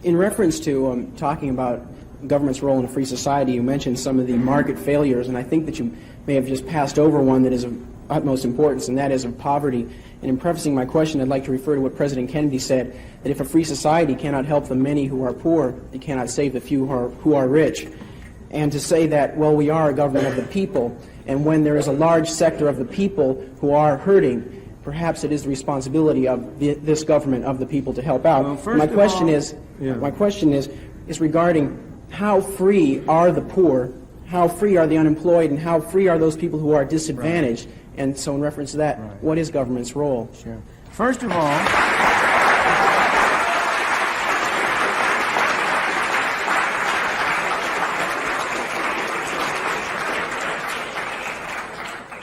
In reference to talking about government's role in a free society, you mentioned some of the market failures, and I think that you may have just passed over one that is of utmost importance, and that is of poverty. And in prefacing my question, I'd like to refer to what President Kennedy said, that if a free society cannot help the many who are poor, it cannot save the few who are rich. And to say that, well, we are a government of the people, and when there is a large sector of the people who are hurting, perhaps it is the responsibility of this government of the people to help out. Well, my question is regarding how free are the poor, how free are the unemployed, and how free are those people who are disadvantaged? Right. And so in reference to that, right, what is government's role? Sure. First of all,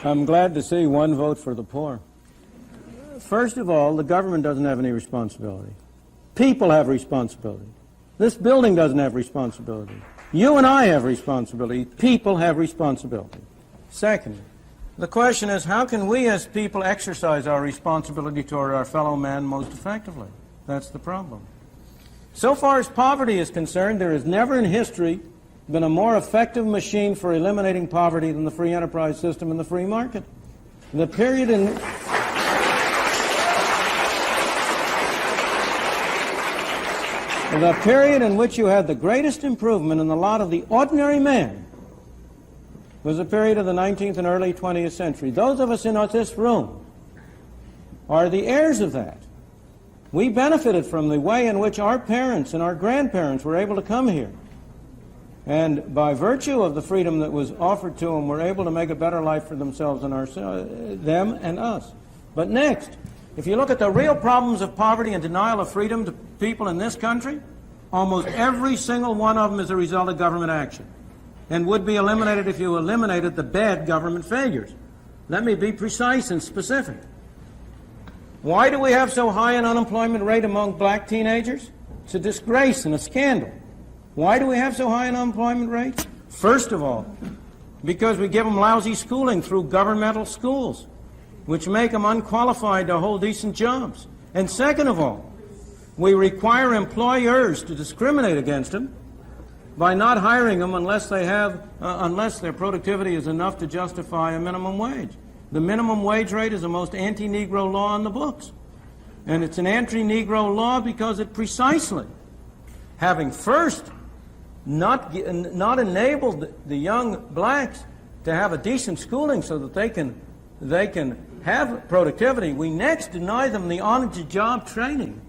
I'm glad to see one vote for the poor. First of all, the government doesn't have any responsibility. People have responsibility. This building doesn't have responsibility. You and I have responsibility. People have responsibility. Second, the question is, how can we as people exercise our responsibility toward our fellow man most effectively? That's the problem. So far as poverty is concerned, there has never in history been a more effective machine for eliminating poverty than the free enterprise system and the free market. The period in the period in which you had the greatest improvement in the lot of the ordinary man was the period of the 19th and early 20th century. Those of us in this room are the heirs of that. We benefited from the way in which our parents and our grandparents were able to come here. And by virtue of the freedom that was offered to them, were able to make a better life for themselves and them and us. But next, if you look at the real problems of poverty and denial of freedom to people in this country, almost every single one of them is a result of government action and would be eliminated if you eliminated the bad government failures. Let me be precise and specific. Why do we have so high an unemployment rate among black teenagers? It's a disgrace and a scandal. Why do we have so high an unemployment rate? First of all, because we give them lousy schooling through governmental schools, which make them unqualified to hold decent jobs. And second of all, we require employers to discriminate against them by not hiring them unless their productivity is enough to justify a minimum wage. The minimum wage rate is the most anti-Negro law in the books. And it's an anti-Negro law because it precisely, having first not enabled the young blacks to have a decent schooling so that they can have productivity, we next deny them the on-the-job training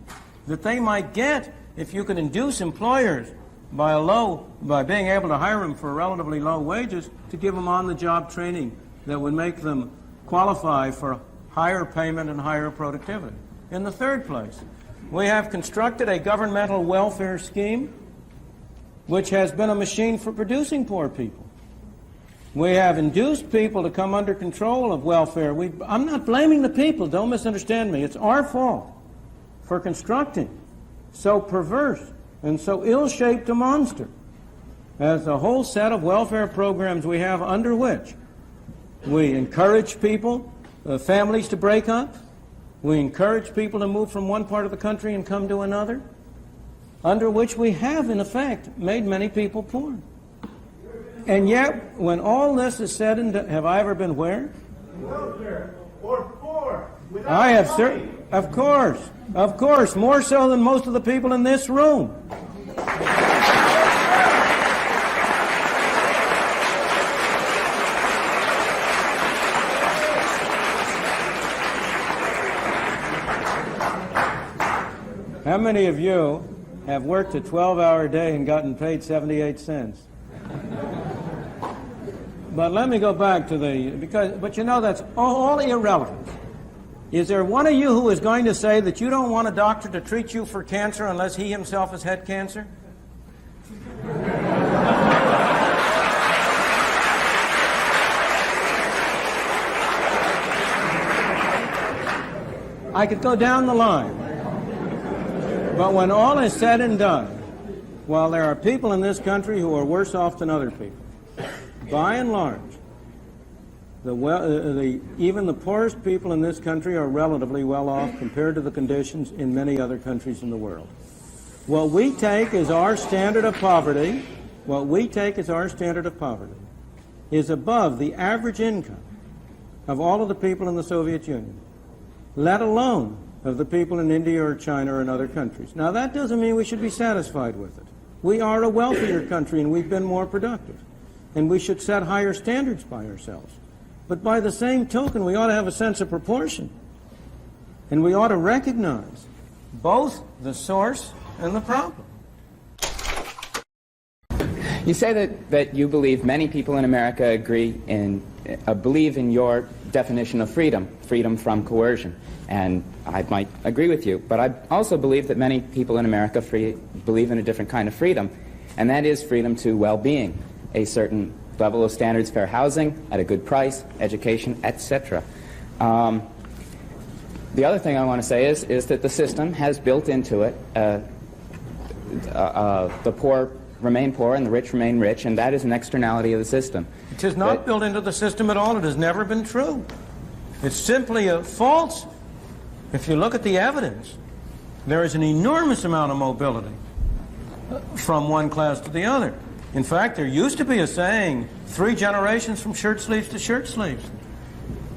that they might get if you could induce employers by being able to hire them for relatively low wages to give them on-the-job training that would make them qualify for higher payment and higher productivity. In the third place, we have constructed a governmental welfare scheme which has been a machine for producing poor people. We have induced people to come under control of welfare. I'm not blaming the people, don't misunderstand me. It's our fault for constructing so perverse and so ill-shaped a monster as the whole set of welfare programs we have under which we encourage people, families to break up. We encourage people to move from one part of the country and come to another, under which we have, in effect, made many people poor. And yet, when all this is said and done, have I ever been where? Welfare or poor. I have, sir. Of course, more so than most of the people in this room. How many of you have worked a 12-hour day and gotten paid 78 cents? But let me go back to but you know that's all irrelevant. Is there one of you who is going to say that you don't want a doctor to treat you for cancer unless he himself has had cancer? I could go down the line. But when all is said and done, while there are people in this country who are worse off than other people, by and large, even the poorest people in this country are relatively well off compared to the conditions in many other countries in the world. What we take as our standard of poverty, is above the average income of all of the people in the Soviet Union, let alone of the people in India or China or in other countries. Now, that doesn't mean we should be satisfied with it. We are a wealthier country and we've been more productive, and we should set higher standards by ourselves. But by the same token, we ought to have a sense of proportion, and we ought to recognize both the source and the problem. You say that you believe many people in America believe in your definition of freedom from coercion, and I might agree with you, but I also believe that many people in America believe in a different kind of freedom, and that is freedom to well-being, a certain level of standards, fair housing at a good price, education, etc. The other thing I want to say is that the system has built into it the poor remain poor and the rich remain rich, and that is an externality of the system. It is not built into the system at all. It has never been true. It's simply a false. If you look at the evidence, there is an enormous amount of mobility from one class to the other. In fact, there used to be a saying, 3 generations from shirt sleeves to shirt sleeves,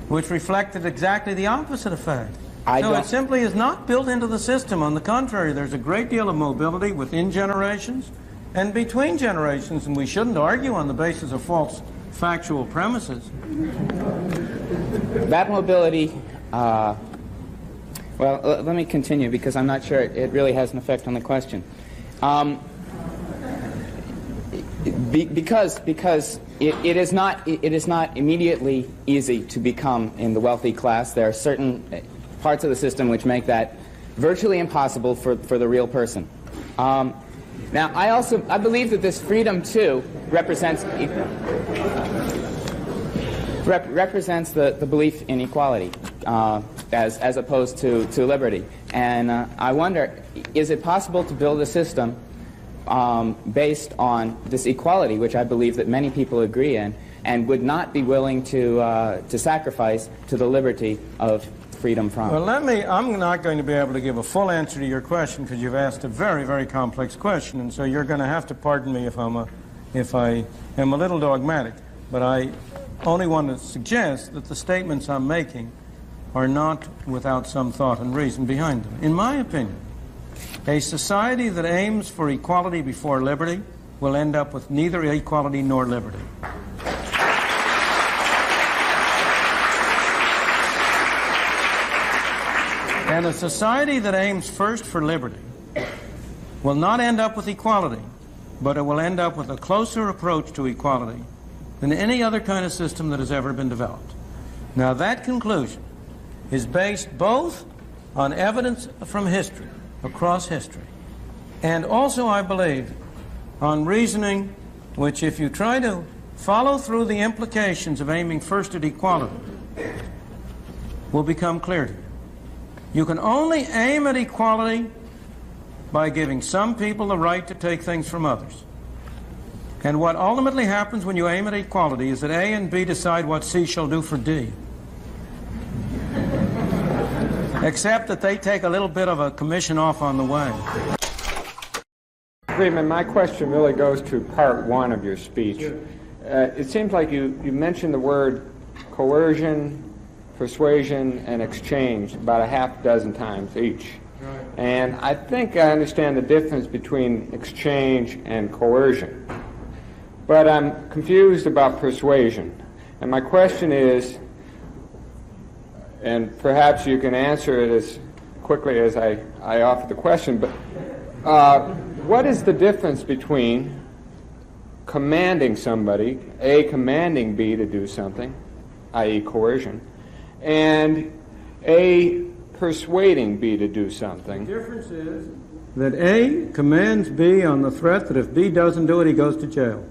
which reflected exactly the opposite effect. So it simply is not built into the system. On the contrary, there's a great deal of mobility within generations and between generations, and we shouldn't argue on the basis of false factual premises. That mobility, well, let me continue because I'm not sure it really has an effect on the question. Because it is not immediately easy to become in the wealthy class. There are certain parts of the system which make that virtually impossible for the real person. Now, I believe that this freedom too represents the belief in equality as opposed to liberty. And I wonder, is it possible to build a system based on this equality, which I believe that many people agree in, and would not be willing to sacrifice to the liberty of freedom from? Well, I'm not going to be able to give a full answer to your question because you've asked a very, very complex question, and so you're going to have to pardon me if I am a little dogmatic. But I only want to suggest that the statements I'm making are not without some thought and reason behind them. In my opinion, a society that aims for equality before liberty will end up with neither equality nor liberty. And a society that aims first for liberty will not end up with equality, but it will end up with a closer approach to equality than any other kind of system that has ever been developed. Now, that conclusion is based both on evidence from history, across history, and also, I believe, on reasoning which, if you try to follow through the implications of aiming first at equality, will become clear to you. You can only aim at equality by giving some people the right to take things from others. And what ultimately happens when you aim at equality is that A and B decide what C shall do for D. Except that they take a little bit of a commission off on the way. Friedman, my question really goes to part one of your speech. It seems like you mentioned the word coercion, persuasion, and exchange about a half dozen times each. Right. And I think I understand the difference between exchange and coercion. But I'm confused about persuasion. And my question is, and perhaps you can answer it as quickly as I offer the question, but what is the difference between commanding somebody, A, commanding B to do something, i.e. coercion, and A, persuading B to do something? The difference is that A commands B on the threat that if B doesn't do it, he goes to jail.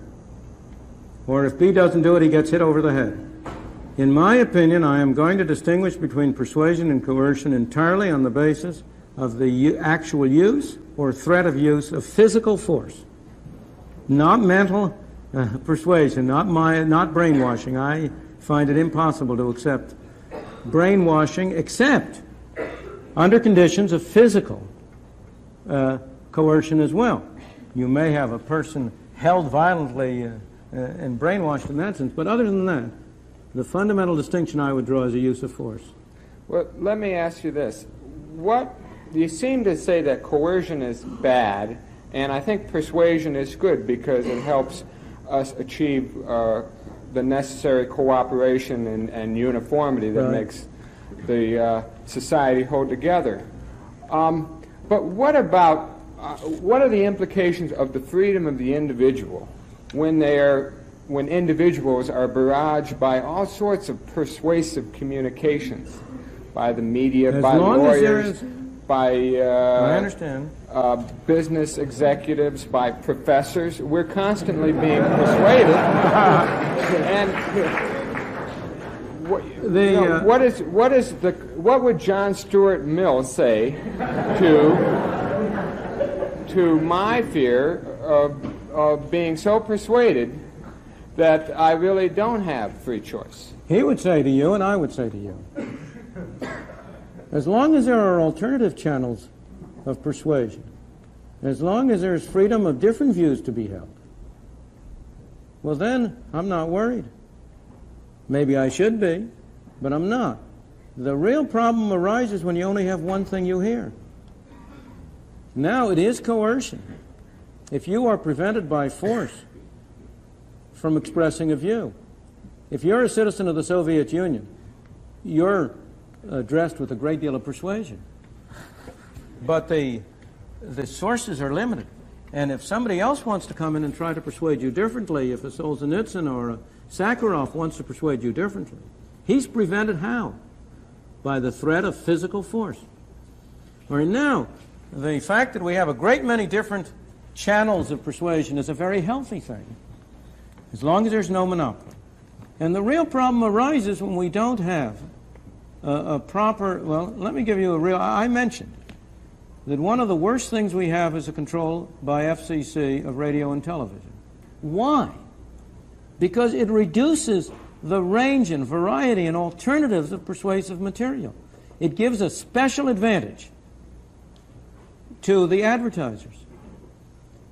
Or if B doesn't do it, he gets hit over the head. In my opinion, I am going to distinguish between persuasion and coercion entirely on the basis of the actual use or threat of use of physical force. Not mental persuasion, not brainwashing. I find it impossible to accept brainwashing except under conditions of physical coercion as well. You may have a person held violently and brainwashed in that sense, but other than that, the fundamental distinction I would draw is the use of force. Well, let me ask you this. You seem to say that coercion is bad, and I think persuasion is good because it helps us achieve the necessary cooperation and uniformity that makes the society hold together. But what are the implications of the freedom of the individual when individuals are barraged by all sorts of persuasive communications, by the media, by lawyers, by I understand. Business executives, by professors? We're constantly being persuaded. And what would John Stuart Mill say to my fear of being so persuaded that I really don't have free choice? He would say to you, and I would say to you, as long as there are alternative channels of persuasion, as long as there's freedom of different views to be held, well then, I'm not worried. Maybe I should be, but I'm not. The real problem arises when you only have one thing you hear. Now, it is coercion. If you are prevented by force from expressing a view, if you're a citizen of the Soviet Union, you're addressed with a great deal of persuasion. But the sources are limited. And if somebody else wants to come in and try to persuade you differently, if a Solzhenitsyn or a Sakharov wants to persuade you differently, he's prevented how? By the threat of physical force. Or now, the fact that we have a great many different channels of persuasion is a very healthy thing, as long as there's no monopoly. And the real problem arises when we don't have a proper, well, let me give you a real, I mentioned that one of the worst things we have is a control by FCC of radio and television. Why? Because it reduces the range and variety and alternatives of persuasive material. It gives a special advantage to the advertisers.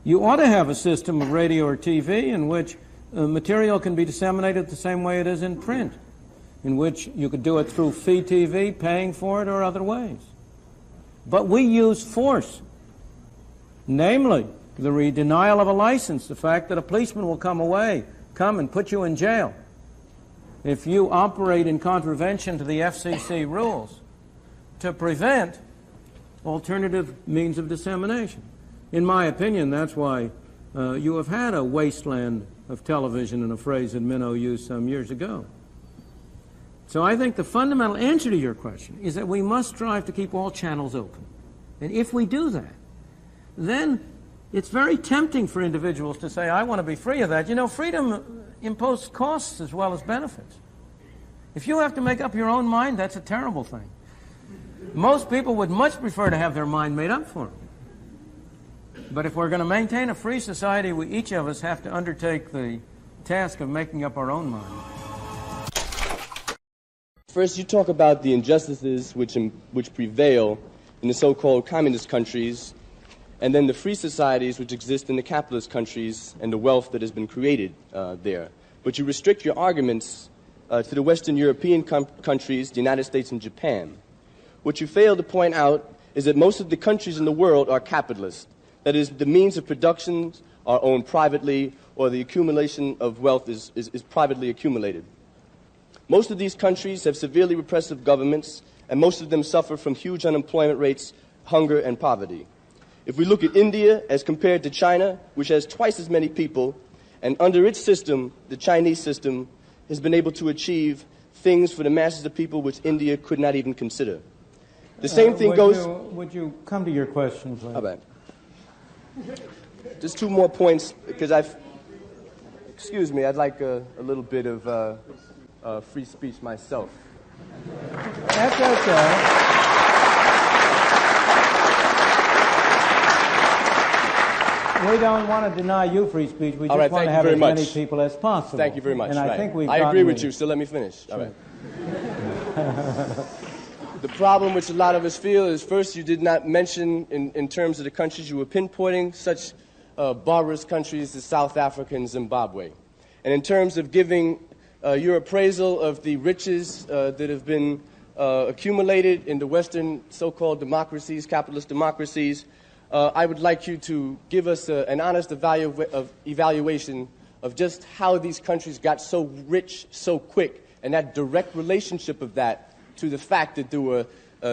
You ought to have a system of radio or TV in which material can be disseminated the same way it is in print, in which you could do it through fee TV, paying for it, or other ways. But we use force, namely the denial of a license, the fact that a policeman will come and put you in jail if you operate in contravention to the FCC rules, to prevent alternative means of dissemination. In my opinion, that's why you have had a wasteland of television, in a phrase that Minnow used some years ago. So I think the fundamental answer to your question is that we must strive to keep all channels open. And if we do that, then it's very tempting for individuals to say, I want to be free of that. You know, freedom imposes costs as well as benefits. If you have to make up your own mind, that's a terrible thing. Most people would much prefer to have their mind made up for them. But if we're going to maintain a free society, each of us have to undertake the task of making up our own mind. First, you talk about the injustices which prevail in the so-called communist countries, and then the free societies which exist in the capitalist countries and the wealth that has been created there. But you restrict your arguments to the Western European countries, the United States and Japan. What you fail to point out is that most of the countries in the world are capitalist. That is, the means of production are owned privately, or the accumulation of wealth is privately accumulated. Most of these countries have severely repressive governments, and most of them suffer from huge unemployment rates, hunger, and poverty. If we look at India as compared to China, which has twice as many people, and under its system, the Chinese system, has been able to achieve things for the masses of people which India could not even consider. The same thing goes... Would you come to your question, please? How about? Just two more points, because excuse me, I'd like a little bit of free speech myself. That's okay. We don't want to deny you free speech. We just want to have as many people as possible. Thank you very much. And I think we've I agree with you, so let me finish. Sure. All right. The problem which a lot of us feel is, first, you did not mention in terms of the countries you were pinpointing, such barbarous countries as South Africa and Zimbabwe. And in terms of giving your appraisal of the riches that have been accumulated in the Western so-called democracies, capitalist democracies, I would like you to give us an honest evaluation of just how these countries got so rich so quick, and that direct relationship of that to the fact that there were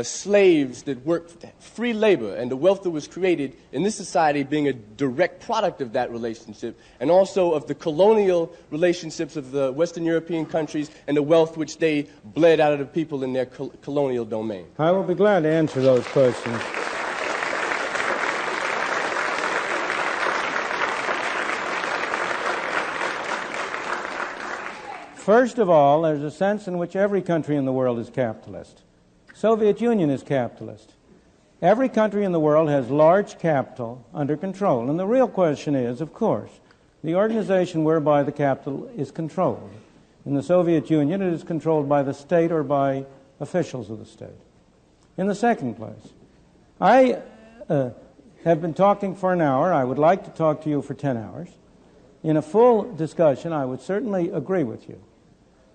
slaves that worked free labor, and the wealth that was created in this society being a direct product of that relationship, and also of the colonial relationships of the Western European countries and the wealth which they bled out of the people in their colonial domain. I will be glad to answer those questions. First of all, there's a sense in which every country in the world is capitalist. Soviet Union is capitalist. Every country in the world has large capital under control. And the real question is, of course, the organization whereby the capital is controlled. In the Soviet Union, it is controlled by the state or by officials of the state. In the second place, I have been talking for an hour. I would like to talk to you for 10 hours. In a full discussion, I would certainly agree with you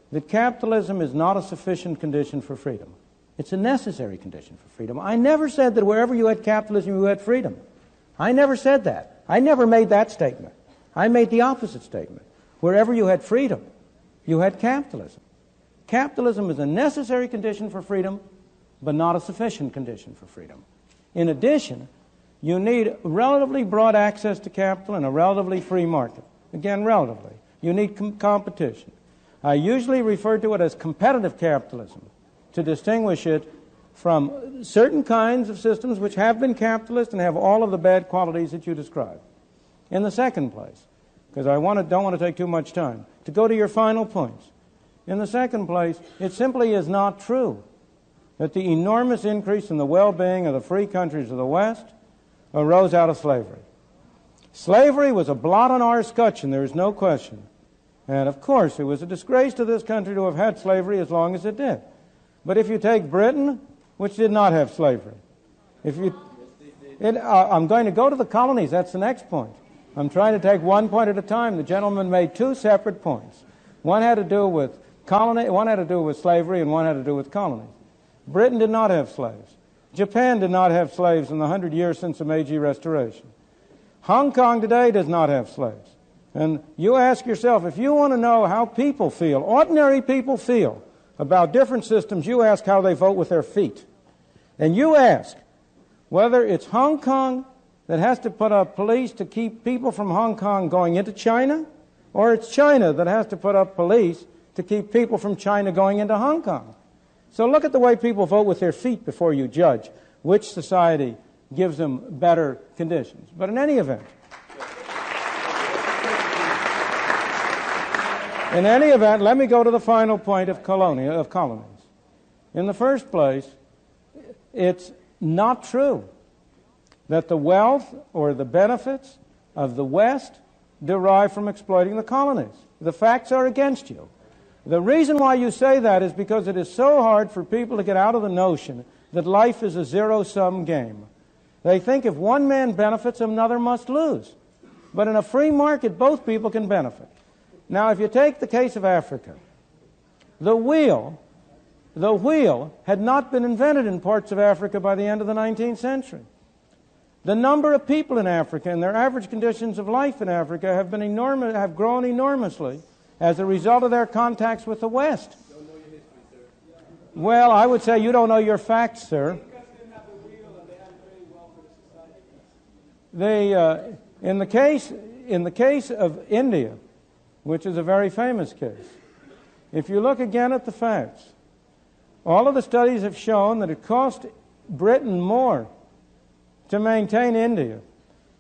that capitalism is not a sufficient condition for freedom. It's a necessary condition for freedom. I never said that wherever you had capitalism, you had freedom. I never said that. I never made that statement. I made the opposite statement. Wherever you had freedom, you had capitalism. Capitalism is a necessary condition for freedom, but not a sufficient condition for freedom. In addition, you need relatively broad access to capital and a relatively free market. Again, relatively. You need competition. I usually refer to it as competitive capitalism to distinguish it from certain kinds of systems which have been capitalist and have all of the bad qualities that you describe. In the second place, because I don't want to take too much time, to go to your final points. In the second place, it simply is not true that the enormous increase in the well-being of the free countries of the West arose out of slavery. Slavery was a blot on our scutcheon, there is no question. And of course, it was a disgrace to this country to have had slavery as long as it did. But if you take Britain, which did not have slavery, I'm going to go to the colonies, that's the next point. I'm trying to take one point at a time. The gentleman made two separate points. One had to do with slavery, and one had to do with colonies. Britain did not have slaves. Japan did not have slaves in the 100 years since the Meiji Restoration. Hong Kong today does not have slaves. And you ask yourself, if you want to know how people feel, ordinary people feel about different systems, you ask how they vote with their feet. And you ask whether it's Hong Kong that has to put up police to keep people from Hong Kong going into China, or it's China that has to put up police to keep people from China going into Hong Kong. So look at the way people vote with their feet before you judge which society gives them better conditions. But in any event, let me go to the final point of colonies. In the first place, it's not true that the wealth or the benefits of the West derive from exploiting the colonies. The facts are against you. The reason why you say that is because it is so hard for people to get out of the notion that life is a zero-sum game. They think if one man benefits, another must lose. But in a free market, both people can benefit. Now, if you take the case of Africa, the wheel had not been invented in parts of Africa by the end of the 19th century. The number of people in Africa and their average conditions of life in Africa have grown enormously as a result of their contacts with the West. You don't know your history, sir. Well, I would say you don't know your facts, sir. In the case of India, which is a very famous case, if you look again at the facts, all of the studies have shown that it cost Britain more to maintain India.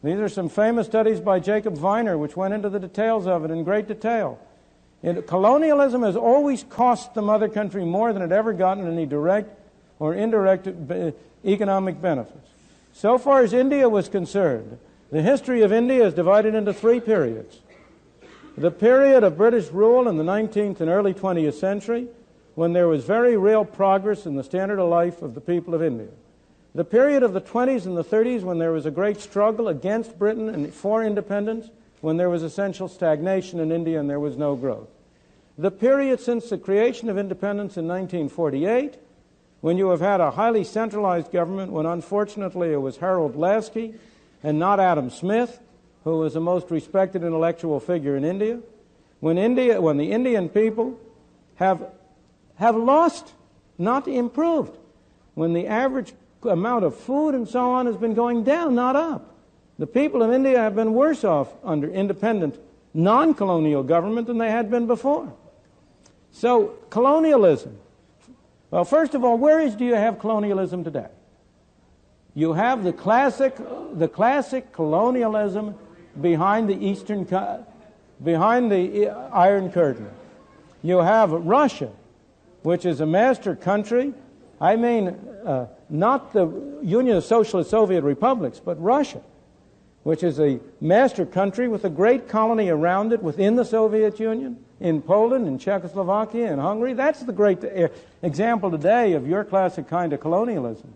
These are some famous studies by Jacob Viner, which went into the details of it in great detail. Colonialism has always cost the mother country more than it ever gotten any direct or indirect economic benefits. So far as India was concerned, the history of India is divided into three periods. The period of British rule in the 19th and early 20th century, when there was very real progress in the standard of life of the people of India. The period of the 20s and the 30s, when there was a great struggle against Britain and for independence, when there was essential stagnation in India and there was no growth. The period since the creation of independence in 1948, when you have had a highly centralized government, when unfortunately it was Harold Lasky and not Adam Smith, who was the most respected intellectual figure in India, when the Indian people have lost, not improved, when the average amount of food and so on has been going down, not up. The people of India have been worse off under independent, non-colonial government than they had been before. So, colonialism. Well, first of all, where do you have colonialism today? You have the classic colonialism behind the behind the Iron Curtain. You have Russia, which is a master country. I mean, not the Union of Socialist Soviet Republics, but Russia, which is a master country with a great colony around it within the Soviet Union, in Poland, in Czechoslovakia, in Hungary. That's the great example today of your classic kind of colonialism.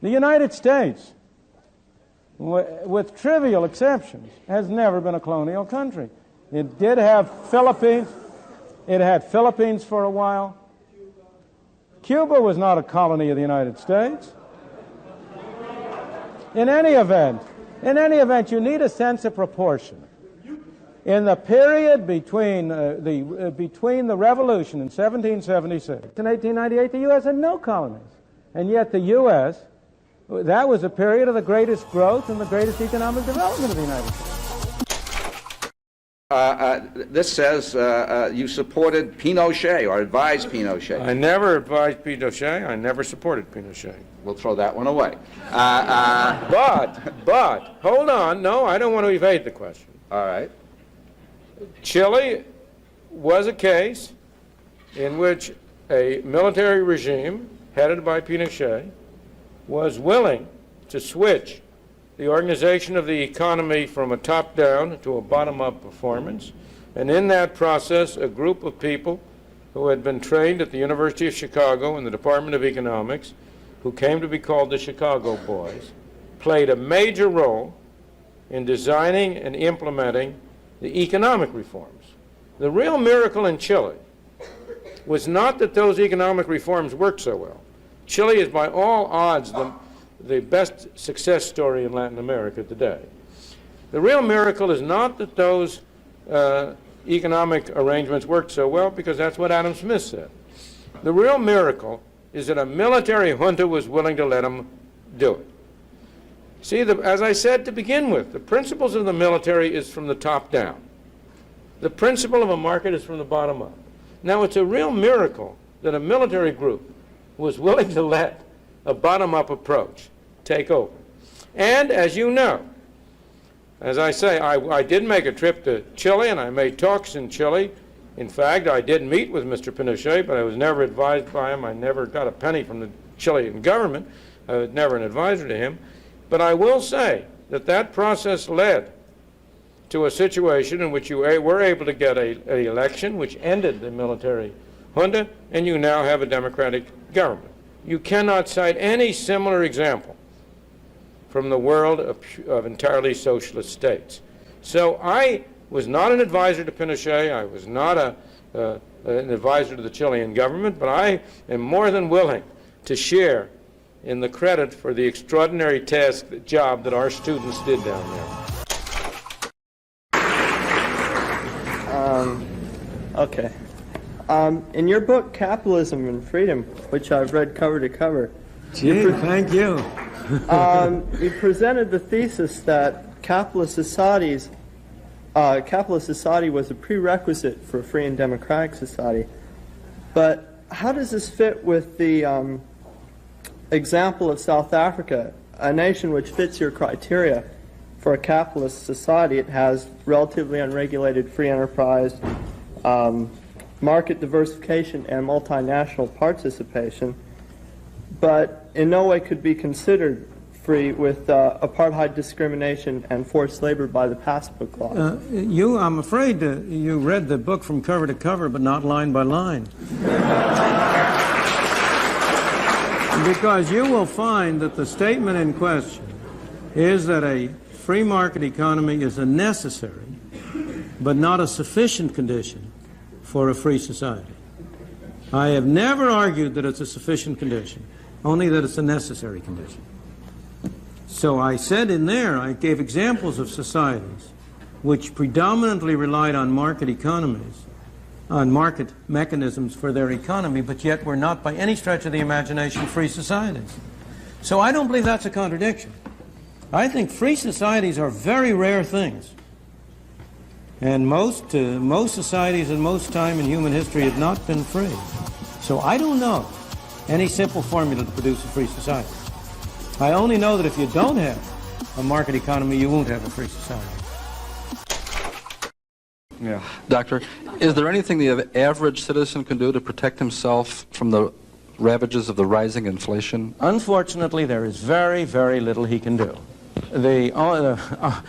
The United States, with trivial exceptions, has never been a colonial country. It did have Philippines. It had Philippines for a while. Cuba was not a colony of the United States. In any event, you need a sense of proportion. In the period between the revolution in 1776 and 1898, the U.S. had no colonies. And yet the U.S., that was a period of the greatest growth and the greatest economic development of the United States. This says you supported Pinochet or advised Pinochet. I never advised Pinochet. I never supported Pinochet. We'll throw that one away. But, hold on. No, I don't want to evade the question. All right. Chile was a case in which a military regime headed by Pinochet was willing to switch the organization of the economy from a top-down to a bottom-up performance. And in that process, a group of people who had been trained at the University of Chicago in the Department of Economics, who came to be called the Chicago Boys, played a major role in designing and implementing the economic reforms. The real miracle in Chile was not that those economic reforms worked so well. Chile is by all odds the best success story in Latin America today. The real miracle is not that those economic arrangements worked so well, because that's what Adam Smith said. The real miracle is that a military junta was willing to let them do it. See, as I said to begin with, the principles of the military is from the top down. The principle of a market is from the bottom up. Now, it's a real miracle that a military group was willing to let a bottom-up approach take over. And as you know, as I say, I did make a trip to Chile, and I made talks in Chile. In fact, I did meet with Mr. Pinochet, but I was never advised by him. I never got a penny from the Chilean government. I was never an advisor to him. But I will say that that process led to a situation in which you were able to get an election which ended the military junta, and you now have a democratic government. You cannot cite any similar example from the world of entirely socialist states. So I was not an advisor to Pinochet. I was not an advisor to the Chilean government, but I am more than willing to share in the credit for the extraordinary job that our students did down there. Okay. In your book, Capitalism and Freedom, which I've read cover to cover, thank you. you presented the thesis that capitalist society was a prerequisite for a free and democratic society. But how does this fit with the example of South Africa, a nation which fits your criteria for a capitalist society? It has relatively unregulated free enterprise, market diversification, and multinational participation, but in no way could be considered free with apartheid discrimination and forced labor by the passbook law. I'm afraid you read the book from cover to cover, but not line by line. Because you will find that the statement in question is that a free market economy is a necessary but not a sufficient condition for a free society. I have never argued that it's a sufficient condition, only that it's a necessary condition. So I said in there, I gave examples of societies which predominantly relied on market economies, on market mechanisms for their economy, but yet were not by any stretch of the imagination free societies. So I don't believe that's a contradiction. I think free societies are very rare things. And most societies in most time in human history have not been free. So I don't know any simple formula to produce a free society. I only know that if you don't have a market economy, you won't have a free society. Yeah. Doctor, is there anything the average citizen can do to protect himself from the ravages of the rising inflation? Unfortunately, there is very, very little he can do. I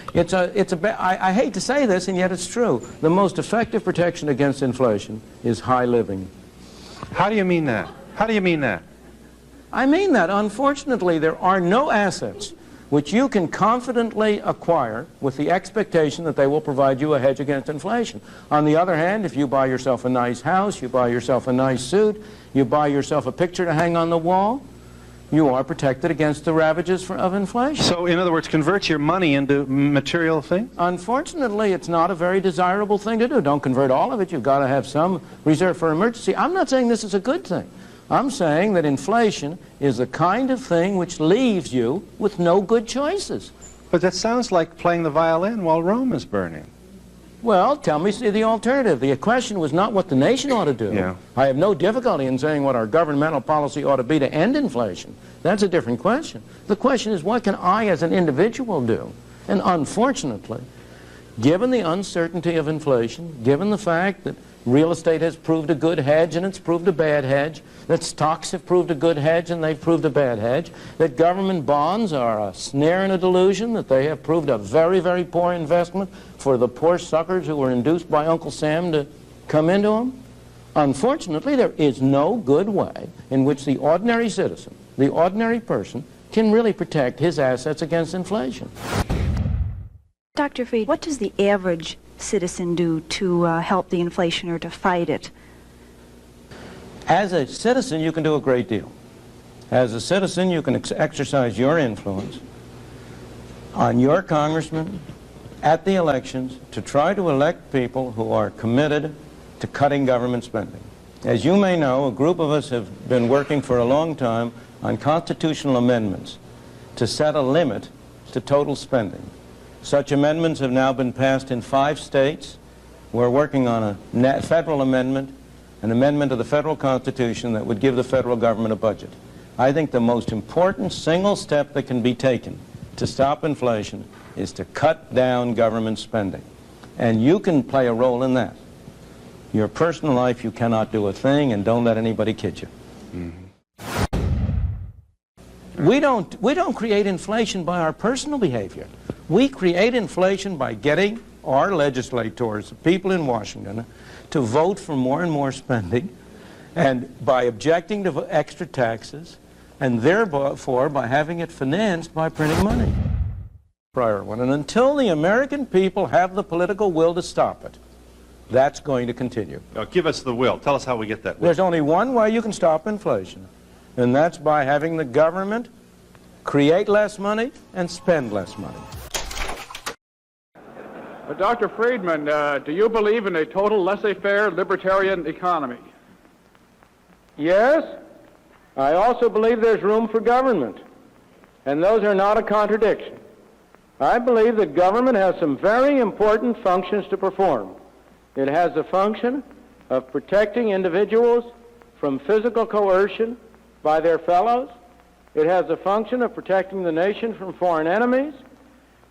hate to say this, and yet it's true. The most effective protection against inflation is high living. How do you mean that? How do you mean that? I mean that, unfortunately, there are no assets which you can confidently acquire with the expectation that they will provide you a hedge against inflation. On the other hand, if you buy yourself a nice house, you buy yourself a nice suit, you buy yourself a picture to hang on the wall, you are protected against the ravages of inflation. So, in other words, convert your money into material things? Unfortunately, it's not a very desirable thing to do. Don't convert all of it. You've got to have some reserve for emergency. I'm not saying this is a good thing. I'm saying that inflation is the kind of thing which leaves you with no good choices. But that sounds like playing the violin while Rome is burning. Well, tell me the alternative. The question was not what the nation ought to do. Yeah. I have no difficulty in saying what our governmental policy ought to be to end inflation. That's a different question. The question is, what can I as an individual do? And unfortunately, given the uncertainty of inflation, given the fact that real estate has proved a good hedge and it's proved a bad hedge, that stocks have proved a good hedge and they've proved a bad hedge, that government bonds are a snare and a delusion, that they have proved a very, very poor investment for the poor suckers who were induced by Uncle Sam to come into them. Unfortunately, there is no good way in which the ordinary citizen, the ordinary person, can really protect his assets against inflation. Dr. Fried, what does the average citizen do to help the inflation or to fight it? As a citizen, you can do a great deal. As a citizen, you can exercise your influence on your congressman at the elections to try to elect people who are committed to cutting government spending. As you may know, a group of us have been working for a long time on constitutional amendments to set a limit to total spending. Such amendments have now been passed in 5 states. We're working on a federal amendment, an amendment of the federal Constitution that would give the federal government a budget. I think the most important single step that can be taken to stop inflation is to cut down government spending. And you can play a role in that. Your personal life, you cannot do a thing, and don't let anybody kid you. We don't create inflation by our personal behavior. We create inflation by getting our legislators, the people in Washington, to vote for more and more spending, and by objecting to extra taxes, and therefore by having it financed by printing money. Prior one. And until the American people have the political will to stop it, that's going to continue. Now, give us the will. Tell us how we get that will. There's only one way you can stop inflation, and that's by having the government create less money and spend less money. Dr. Friedman, do you believe in a total laissez-faire libertarian economy? Yes. I also believe there's room for government, and those are not a contradiction. I believe that government has some very important functions to perform. It has the function of protecting individuals from physical coercion by their fellows. It has the function of protecting the nation from foreign enemies.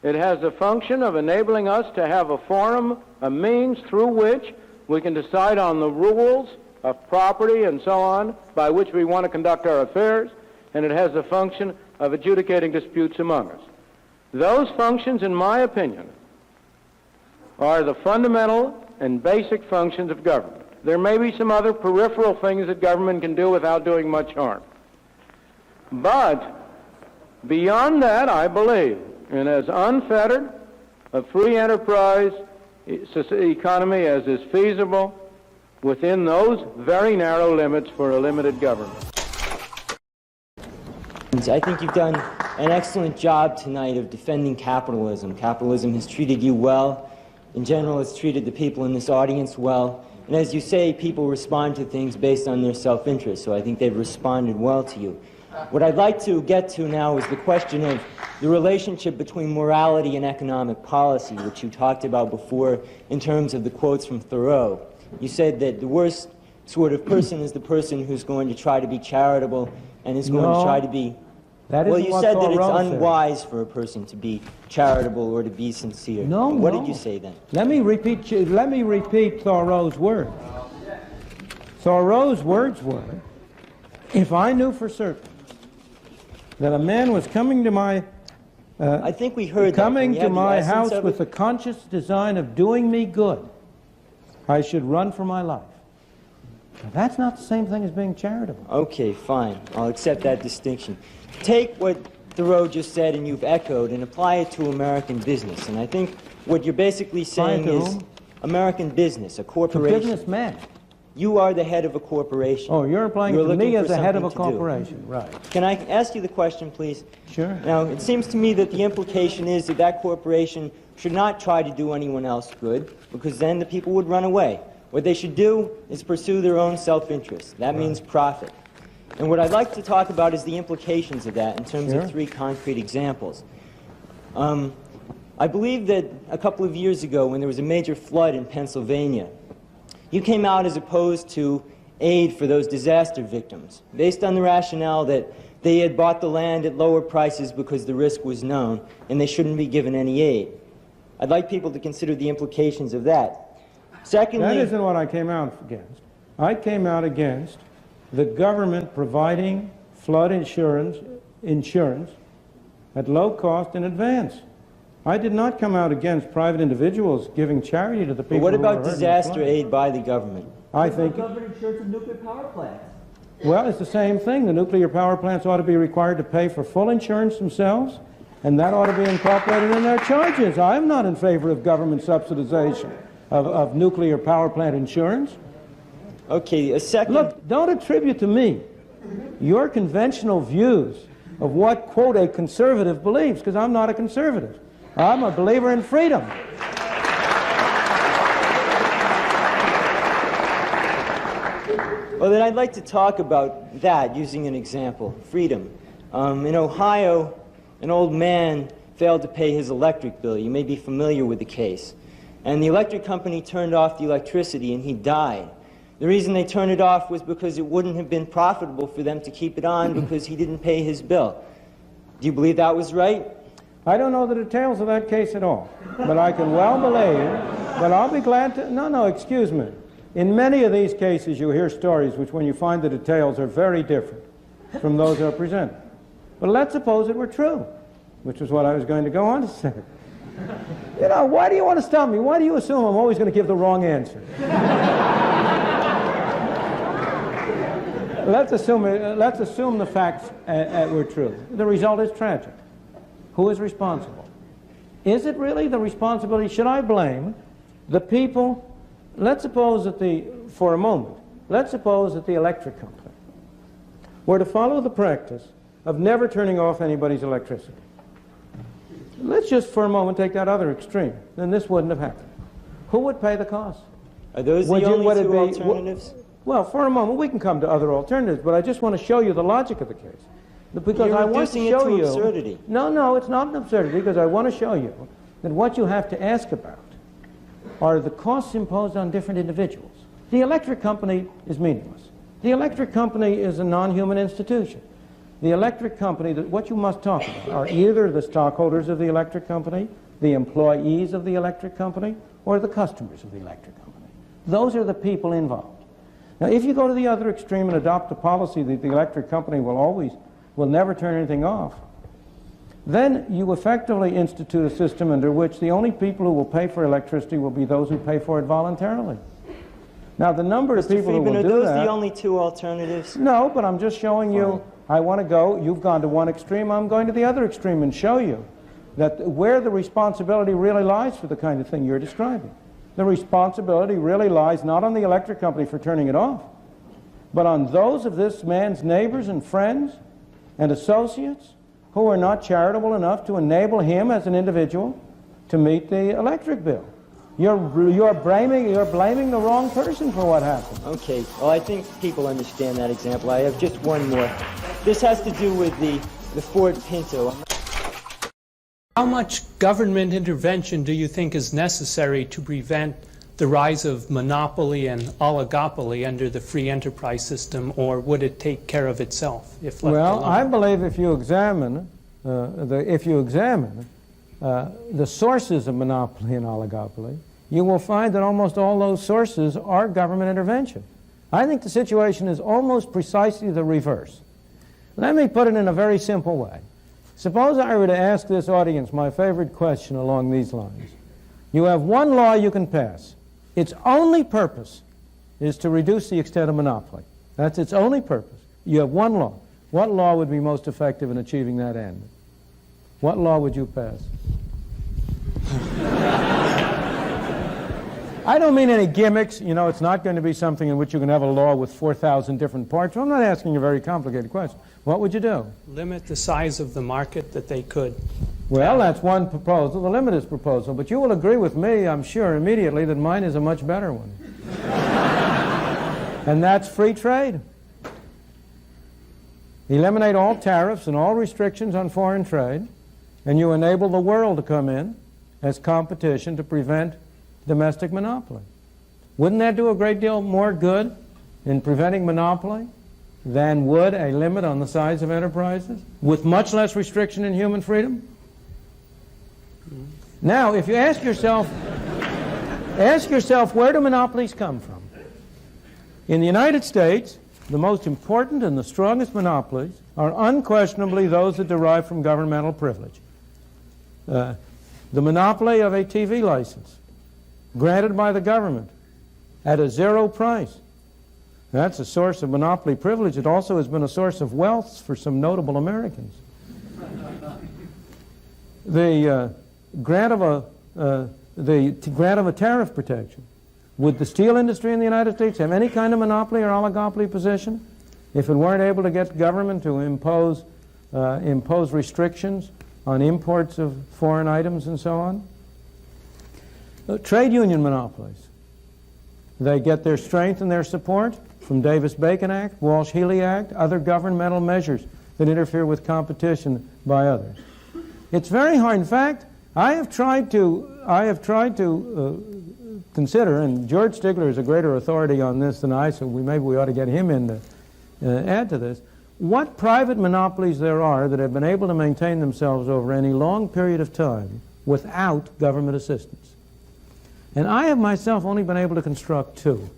It has the function of enabling us to have a forum, a means through which we can decide on the rules of property and so on by which we want to conduct our affairs. And it has the function of adjudicating disputes among us. Those functions, in my opinion, are the fundamental and basic functions of government. There may be some other peripheral things that government can do without doing much harm. But beyond that, I believe in as unfettered a free enterprise economy as is feasible within those very narrow limits for a limited government. I think you've done an excellent job tonight of defending capitalism. Capitalism has treated you well. In general, it's treated the people in this audience well. And as you say, people respond to things based on their self-interest, so I think they've responded well to you. What I'd like to get to now is the question of the relationship between morality and economic policy, which you talked about before in terms of the quotes from Thoreau. You said that the worst sort of person is the person who's going to try to be charitable and is going to try to be... Well, you said that it's unwise for a person to be charitable or to be sincere. No, what did you say then? Let me repeat Thoreau's words. Thoreau's words were, if I knew for certain that a man was coming to my I think we heard coming to my house with the conscious design of doing me good, I should run for my life. Now, that's not the same thing as being charitable. Okay, fine. I'll accept that distinction. Take what Thoreau just said and you've echoed and apply it to American business. And I think what you're basically saying is American business, a corporation. To businessman. You are the head of a corporation. Oh, you're applying to me as the head of a corporation. Right. Can I ask you the question, please? Sure. Now, it seems to me that the implication is that that corporation should not try to do anyone else good, because then the people would run away. What they should do is pursue their own self-interest. That means profit. And what I'd like to talk about is the implications of that in terms of three concrete examples. I believe that a couple of years ago, when there was a major flood in Pennsylvania, you came out as opposed to aid for those disaster victims, based on the rationale that they had bought the land at lower prices because the risk was known, and they shouldn't be given any aid. I'd like people to consider the implications of that. Secondly... That isn't what I came out against. I came out against the government providing flood insurance at low cost in advance. I did not come out against private individuals giving charity to the people. But what who about were disaster aid by the government? I think... The government insurance of nuclear power plants. Well, it's the same thing. The nuclear power plants ought to be required to pay for full insurance themselves, and that ought to be incorporated in their charges. I'm not in favor of government subsidization of nuclear power plant insurance. Okay, a second... Look, don't attribute to me your conventional views of what, quote, a conservative believes, because I'm not a conservative. I'm a believer in freedom. Well, then I'd like to talk about that using an example, freedom. In Ohio, an old man failed to pay his electric bill. You may be familiar with the case. And the electric company turned off the electricity and he died. The reason they turned it off was because it wouldn't have been profitable for them to keep it on because he didn't pay his bill. Do you believe that was right? I don't know the details of that case at all, but I can well believe, but I'll be glad to... No, excuse me. In many of these cases you hear stories which, when you find the details, are very different from those that are presented. But let's suppose it were true, which is what I was going to go on to say. You know, why do you want to stop me? Why do you assume I'm always going to give the wrong answer? Let's assume the facts were true. The result is tragic. Who is responsible? Is it really the responsibility? Should I blame the people? Let's suppose that for a moment, let's suppose that the electric company were to follow the practice of never turning off anybody's electricity. Let's just for a moment take that other extreme. Then this wouldn't have happened. Who would pay the cost? Are those the only two alternatives? Well, for a moment, we can come to other alternatives, but I just want to show you the logic of the case. Because I want to show you... absurdity. No, it's not an absurdity, because I want to show you that what you have to ask about are the costs imposed on different individuals. The electric company is meaningless. The electric company is a non-human institution. The electric company, what you must talk about are either the stockholders of the electric company, the employees of the electric company, or the customers of the electric company. Those are the people involved. Now, if you go to the other extreme and adopt a policy that the electric company will never turn anything off, then you effectively institute a system under which the only people who will pay for electricity will be those who pay for it voluntarily. Now, the number of people who will do that... Are those the only two alternatives? No, but I'm just showing you, I want to go, you've gone to one extreme, I'm going to the other extreme and show you that where the responsibility really lies for the kind of thing you're describing. The responsibility really lies not on the electric company for turning it off, but on those of this man's neighbors and friends and associates who are not charitable enough to enable him as an individual to meet the electric bill. You're blaming the wrong person for what happened. Okay, well, I think people understand that example. I have just one more. This has to do with the Ford Pinto. How much government intervention do you think is necessary to prevent the rise of monopoly and oligopoly under the free enterprise system, or would it take care of itself if left alone? I believe if you examine the sources of monopoly and oligopoly, you will find that almost all those sources are government intervention. I think the situation is almost precisely the reverse. Let me put it in a very simple way. Suppose I were to ask this audience my favorite question along these lines. You have one law you can pass. Its only purpose is to reduce the extent of monopoly. That's its only purpose. You have one law. What law would be most effective in achieving that end? What law would you pass? I don't mean any gimmicks. You know, it's not going to be something in which you can have a law with 4,000 different parts. I'm not asking a very complicated question. What would you do? Limit the size of the market that they could. Well, that's one proposal, the limit is proposal. But you will agree with me, I'm sure, immediately that mine is a much better one. And that's free trade. Eliminate all tariffs and all restrictions on foreign trade, and you enable the world to come in as competition to prevent domestic monopoly. Wouldn't that do a great deal more good in preventing monopoly than would a limit on the size of enterprises with much less restriction in human freedom? Now, if you ask yourself, where do monopolies come from? In the United States, the most important and the strongest monopolies are unquestionably those that derive from governmental privilege. The monopoly of a TV license granted by the government at a zero price. That's a source of monopoly privilege. It also has been a source of wealth for some notable Americans. The grant of a tariff protection. Would the steel industry in the United States have any kind of monopoly or oligopoly position if it weren't able to get government to impose restrictions on imports of foreign items and so on? Trade union monopolies. They get their strength and their support from Davis-Bacon Act, Walsh-Healy Act, other governmental measures that interfere with competition by others. It's very hard. In fact, I have tried to consider, and George Stigler is a greater authority on this than I, so maybe we ought to get him in to add to this, what private monopolies there are that have been able to maintain themselves over any long period of time without government assistance. And I have myself only been able to construct two.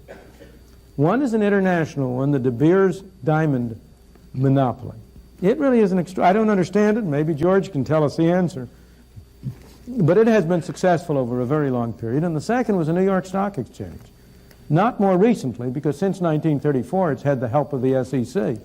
One is an international one, the De Beers Diamond monopoly. It really is I don't understand it. Maybe George can tell us the answer. But it has been successful over a very long period. And the second was the New York Stock Exchange. Not more recently, because since 1934 it's had the help of the SEC.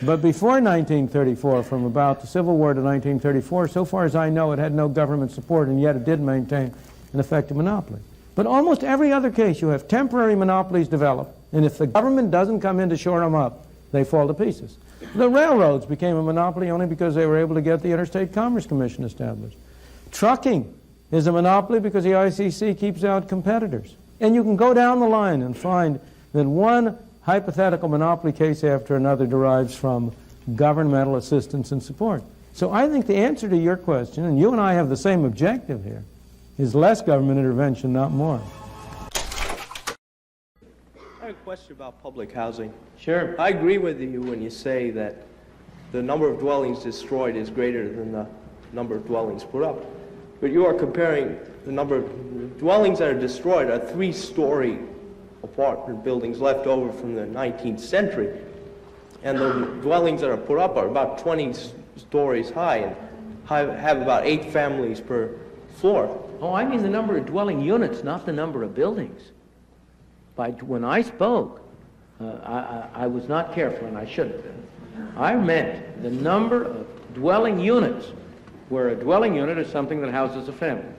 But before 1934, from about the Civil War to 1934, so far as I know, it had no government support, and yet it did maintain an effective monopoly. But almost every other case, you have temporary monopolies develop, and if the government doesn't come in to shore them up, they fall to pieces. The railroads became a monopoly only because they were able to get the Interstate Commerce Commission established. Trucking is a monopoly because the ICC keeps out competitors. And you can go down the line and find that one hypothetical monopoly case after another derives from governmental assistance and support. So I think the answer to your question, and you and I have the same objective here, is less government intervention, not more. I have a question about public housing. Sure. I agree with you when you say that the number of dwellings destroyed is greater than the number of dwellings put up. But you are comparing the number of dwellings that are destroyed are three-story apartment buildings left over from the 19th century. And the dwellings that are put up are about 20 stories high. And have about 8 families per floor. Oh, I mean the number of dwelling units, not the number of buildings. When I spoke, I was not careful, and I should have been. I meant the number of dwelling units, where a dwelling unit is something that houses a family.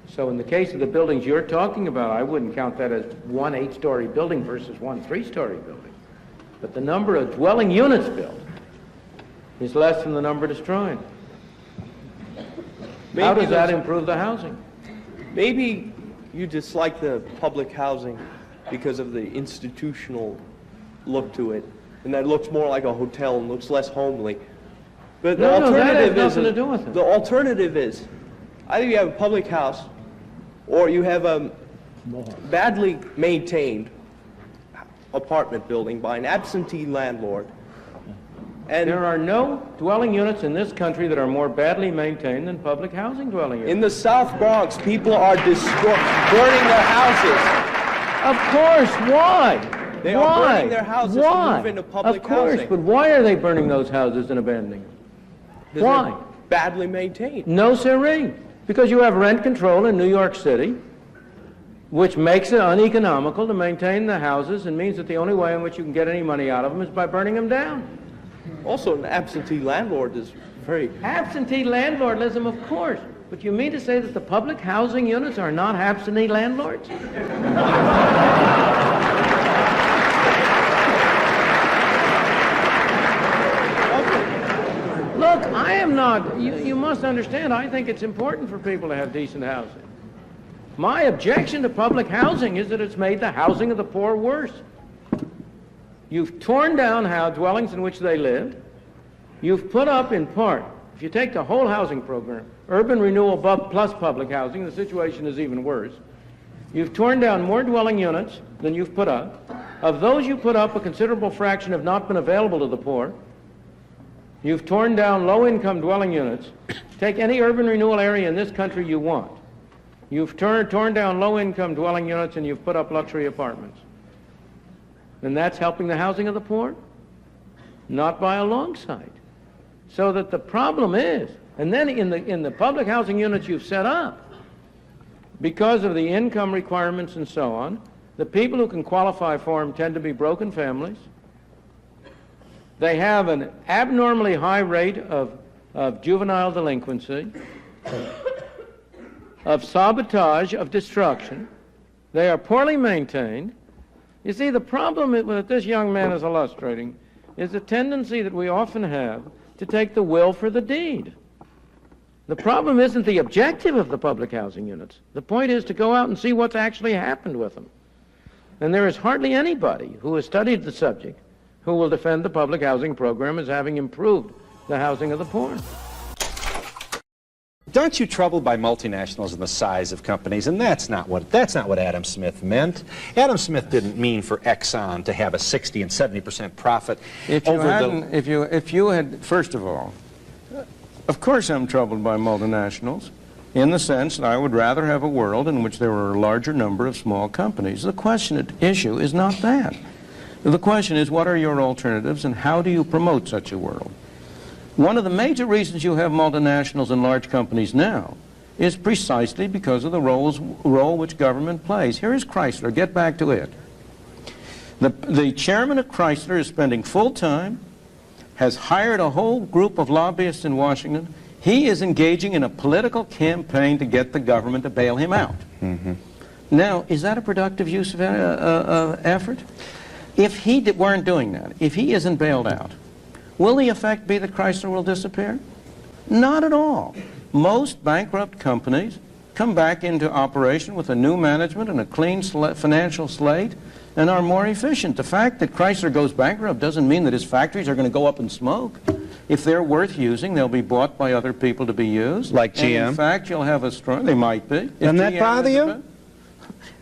So in the case of the buildings you're talking about, I wouldn't count that as one 8-story building versus one 3-story building. But the number of dwelling units built is less than the number destroyed. How does that improve the housing? Maybe you dislike the public housing because of the institutional look to it, and that it looks more like a hotel and looks less homely. But the alternative that has nothing to do with it. The alternative is either you have a public house or you have a badly maintained apartment building by an absentee landlord. And there are no dwelling units in this country that are more badly maintained than public housing dwelling units. In the South Bronx, people are burning their houses. Of course, why? They are burning their houses to move into public housing. Of course, but why are they burning those houses and abandoning them? Why? They're badly maintained. No, sirree. Because you have rent control in New York City, which makes it uneconomical to maintain the houses and means that the only way in which you can get any money out of them is by burning them down. Also, an absentee landlord is very... Absentee landlordism, of course. But you mean to say that the public housing units are not absentee landlords? Look, I am not... You must understand, I think it's important for people to have decent housing. My objection to public housing is that it's made the housing of the poor worse. You've torn down dwellings in which they lived. You've put up, in part, if you take the whole housing program, urban renewal plus public housing, the situation is even worse. You've torn down more dwelling units than you've put up. Of those you put up, a considerable fraction have not been available to the poor. You've torn down low-income dwelling units. Take any urban renewal area in this country you want. You've torn down low-income dwelling units and you've put up luxury apartments. And that's helping the housing of the poor? Not by a long sight. So that the problem is, and then in the public housing units you've set up, because of the income requirements and so on, the people who can qualify for them tend to be broken families. They have an abnormally high rate of juvenile delinquency, of sabotage, of destruction. They are poorly maintained. You see, the problem that this young man is illustrating is the tendency that we often have to take the will for the deed. The problem isn't the objective of the public housing units. The point is to go out and see what's actually happened with them. And there is hardly anybody who has studied the subject who will defend the public housing program as having improved the housing of the poor. Aren't you troubled by multinationals and the size of companies? And that's not what Adam Smith meant. Adam Smith didn't mean for Exxon to have a 60 and 70% profit. If you had, first of all, of course I'm troubled by multinationals, in the sense that I would rather have a world in which there were a larger number of small companies. The question at issue is not that. The question is, what are your alternatives and how do you promote such a world? One of the major reasons you have multinationals and large companies now is precisely because of the role which government plays. Here is Chrysler. Get back to it. The chairman of Chrysler is spending full time, has hired a whole group of lobbyists in Washington. He is engaging in a political campaign to get the government to bail him out. Mm-hmm. Now, is that a productive use of effort? If he weren't doing that, if he isn't bailed out, will the effect be that Chrysler will disappear? Not at all. Most bankrupt companies come back into operation with a new management and a clean financial slate and are more efficient. The fact that Chrysler goes bankrupt doesn't mean that his factories are going to go up in smoke. If they're worth using, they'll be bought by other people to be used. Like GM? And in fact, you'll have a strong... They might be. Doesn't that bother you?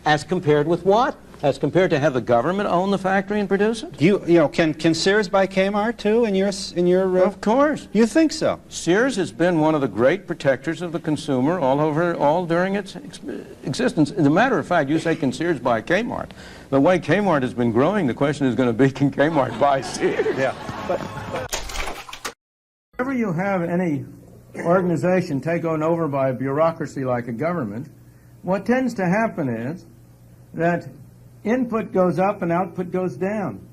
As compared with what? As compared to have the government own the factory and produce it? You know, can Sears buy Kmart too in your Of course. You think so? Sears has been one of the great protectors of the consumer all during its existence. As a matter of fact, you say, can Sears buy Kmart? The way Kmart has been growing, the question is going to be, can Kmart buy Sears? Yeah. Whenever you have any organization taken over by a bureaucracy like a government, what tends to happen is that input goes up and output goes down.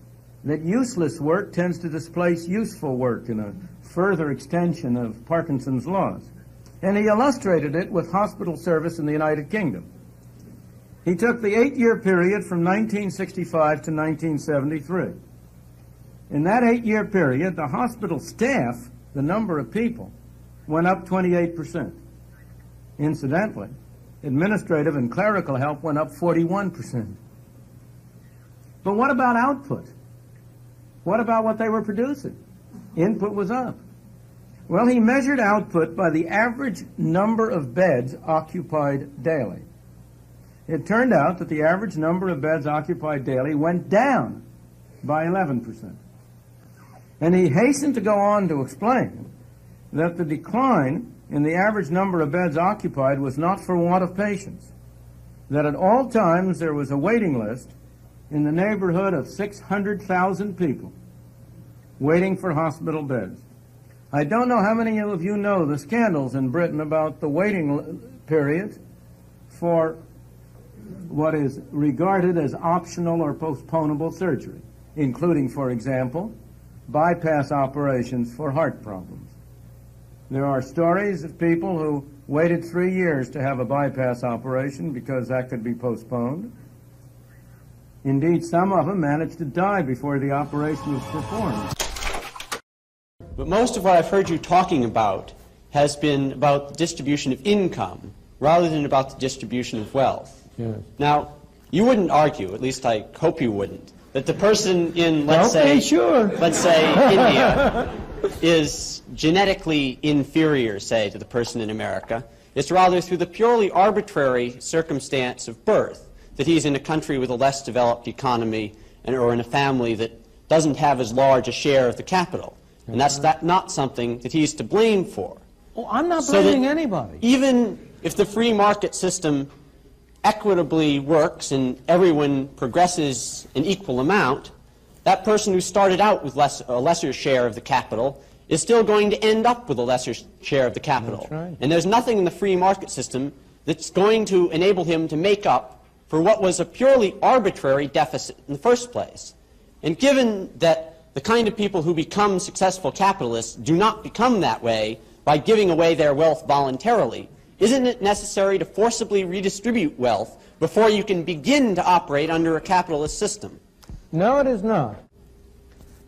That useless work tends to displace useful work in a further extension of Parkinson's laws. And he illustrated it with hospital service in the United Kingdom. He took the 8-year period from 1965 to 1973. In that 8-year period, the hospital staff, the number of people, went up 28%. Incidentally, administrative and clerical help went up 41%. But what about output? What about what they were producing? Input was up. Well, he measured output by the average number of beds occupied daily. It turned out that the average number of beds occupied daily went down by 11%. And he hastened to go on to explain that the decline in the average number of beds occupied was not for want of patients, that at all times there was a waiting list in the neighborhood of 600,000 people waiting for hospital beds. I don't know how many of you know the scandals in Britain about the waiting period for what is regarded as optional or postponable surgery, including, for example, bypass operations for heart problems. There are stories of people who waited 3 years to have a bypass operation because that could be postponed. Indeed, some of them managed to die before the operation was performed. But most of what I've heard you talking about has been about the distribution of income rather than about the distribution of wealth. Yes. Now, you wouldn't argue, at least I hope you wouldn't, that the person in, let's say India is genetically inferior, say, to the person in America. It's rather through the purely arbitrary circumstance of birth that he's in a country with a less developed economy or in a family that doesn't have as large a share of the capital. And that's not something that he's to blame for. Oh, I'm not blaming anybody. Even if the free market system equitably works and everyone progresses an equal amount, that person who started out with a lesser share of the capital is still going to end up with a lesser share of the capital. That's right. And there's nothing in the free market system that's going to enable him to make up for what was a purely arbitrary deficit in the first place. And given that the kind of people who become successful capitalists do not become that way by giving away their wealth voluntarily, isn't it necessary to forcibly redistribute wealth before you can begin to operate under a capitalist system? No, it is not.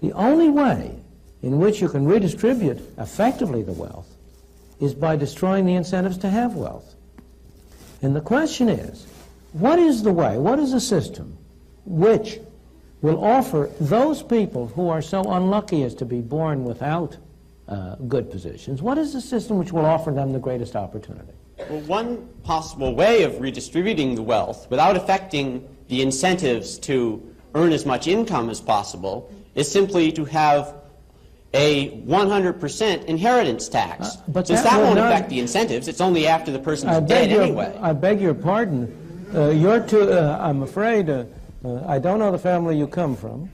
The only way in which you can redistribute effectively the wealth is by destroying the incentives to have wealth. And the question is, what is the way, what is the system which will offer those people who are so unlucky as to be born without good positions, what is the system which will offer them the greatest opportunity? Well, one possible way of redistributing the wealth without affecting the incentives to earn as much income as possible is simply to have a 100% inheritance tax. But since that won't affect the incentives, it's only after the person's dead anyway. I beg your pardon. I'm afraid, I don't know the family you come from.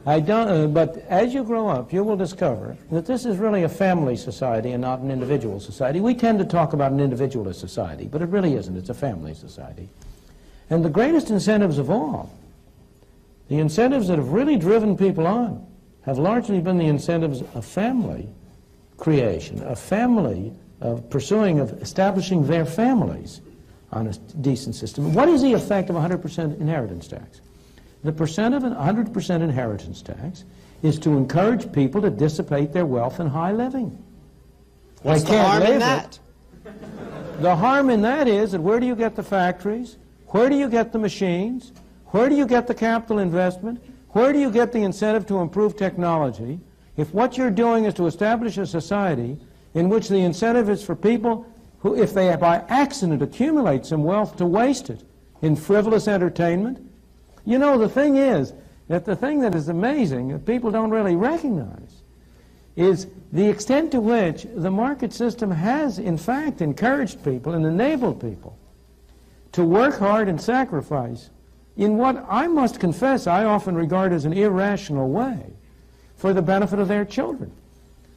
I don't, but as you grow up, you will discover that this is really a family society and not an individual society. We tend to talk about an individualist society, but it really isn't. It's a family society. And the greatest incentives of all, the incentives that have really driven people on, have largely been the incentives of family creation, of family, of establishing their families on a decent system. What is the effect of 100% inheritance tax? The percent of 100% inheritance tax is to encourage people to dissipate their wealth in high living. What's the harm in that? The harm in that is that where do you get the factories? Where do you get the machines? Where do you get the capital investment? Where do you get the incentive to improve technology? If what you're doing is to establish a society in which the incentive is for people who, if they by accident accumulate some wealth, to waste it in frivolous entertainment. You know, the thing is that the thing that is amazing that people don't really recognize is the extent to which the market system has, in fact, encouraged people and enabled people to work hard and sacrifice in what I must confess I often regard as an irrational way for the benefit of their children.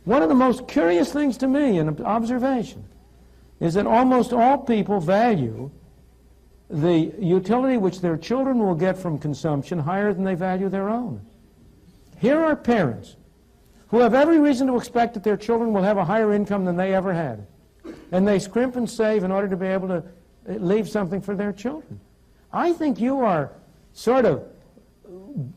One of the most curious things to me in observation is that almost all people value the utility which their children will get from consumption higher than they value their own. Here are parents who have every reason to expect that their children will have a higher income than they ever had. And they scrimp and save in order to be able to leave something for their children. I think you are sort of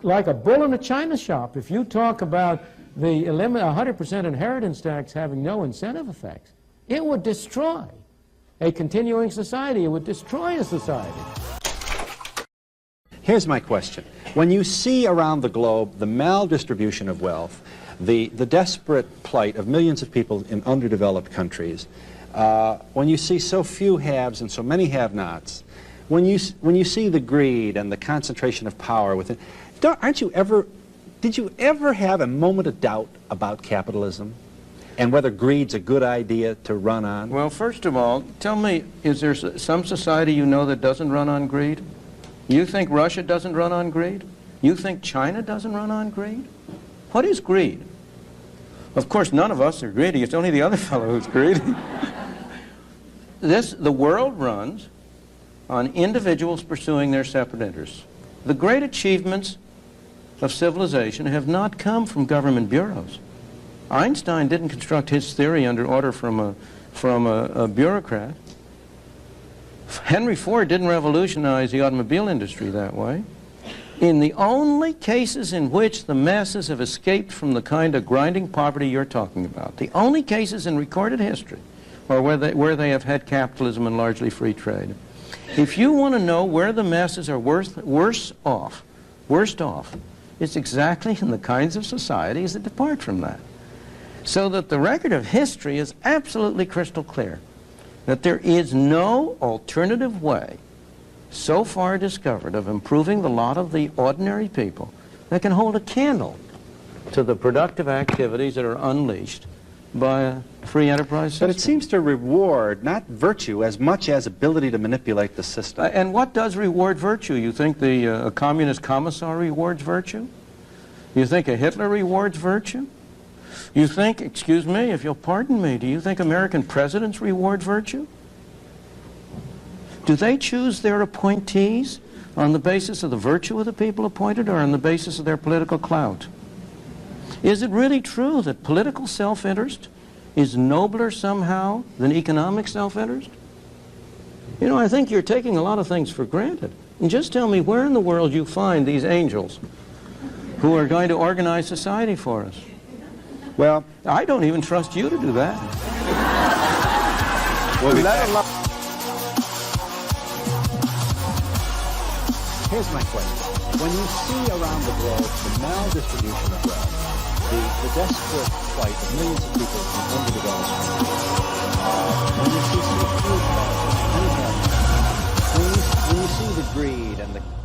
like a bull in a china shop if you talk about the 100% inheritance tax having no incentive effects. It would destroy a continuing society. It would destroy a society. Here's my question. When you see around the globe the maldistribution of wealth, the desperate plight of millions of people in underdeveloped countries, when you see so few haves and so many have-nots, when you see the greed and the concentration of power within, did you ever have a moment of doubt about capitalism and whether greed's a good idea to run on? Well, first of all, tell me, is there some society you know that doesn't run on greed? You think Russia doesn't run on greed? You think China doesn't run on greed? What is greed? Of course, none of us are greedy. It's only the other fellow who's greedy. The world runs on individuals pursuing their separate interests. The great achievements of civilization have not come from government bureaus. Einstein didn't construct his theory under order from a bureaucrat. Henry Ford didn't revolutionize the automobile industry that way. In the only cases in which the masses have escaped from the kind of grinding poverty you're talking about, the only cases in recorded history are where they have had capitalism and largely free trade. If you want to know where the masses are worst off, it's exactly in the kinds of societies that depart from that. So that the record of history is absolutely crystal clear, that there is no alternative way so far discovered of improving the lot of the ordinary people that can hold a candle to the productive activities that are unleashed by a free enterprise system. But it seems to reward not virtue as much as ability to manipulate the system. And what does reward virtue? You think a communist commissar rewards virtue? You think a Hitler rewards virtue? You think, excuse me, if you'll pardon me, do you think American presidents reward virtue? Do they choose their appointees on the basis of the virtue of the people appointed or on the basis of their political clout? Is it really true that political self-interest is nobler somehow than economic self-interest? You know, I think you're taking a lot of things for granted. And just tell me where in the world you find these angels who are going to organize society for us. Well, I don't even trust you to do that. Here's my question. When you see around the globe the maldistribution of wealth, the desperate plight of millions of people in underdeveloped countries, when you see so few, when you see the greed and the